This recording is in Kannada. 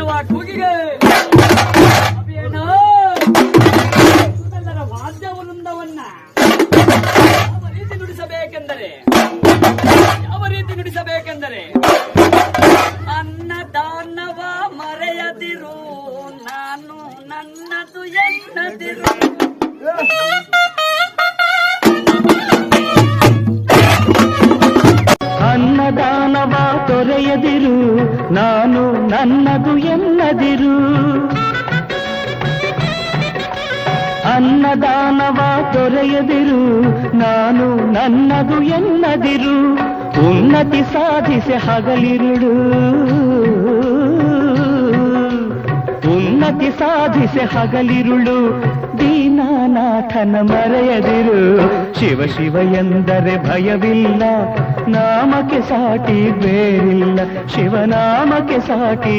ಎನ್ನುವ ಕೂಗಿಗೆ ವಾದ್ಯವೃಂದವನ್ನ ಯಾವ ರೀತಿ ನುಡಿಸಬೇಕೆಂದರೆ ಅನ್ನದಾನವ ಮರೆಯದಿರು, ನಾನು ನನ್ನದು ಎನ್ನದಿರು. ಅನ್ನದಾನವ ತೊರೆಯದಿರು, ನಾನು ನನ್ನದು ಎನ್ನದಿರು. ಅನ್ನದಾನವ ತೊರೆಯದಿರು, ನಾನು ನನ್ನದು ಎನ್ನದಿರು. ಉನ್ನತಿ ಸಾಧಿಸಿ ಹಗಲಿರುಳು, ಉನ್ನತಿ ಸಾಧಿಸಿ ಹಗಲಿರುಳು. ದೀನನಾಥನ ಮರೆಯದಿರು, ಶಿವ ಶಿವ ಎಂದರೆ ಭಯವಿಲ್ಲ, ನಾಮಕ್ಕೆ ಸಾಟಿ ಬೇರಿಲ್ಲ, ಶಿವನಾಮಕ್ಕೆ ಸಾಟಿ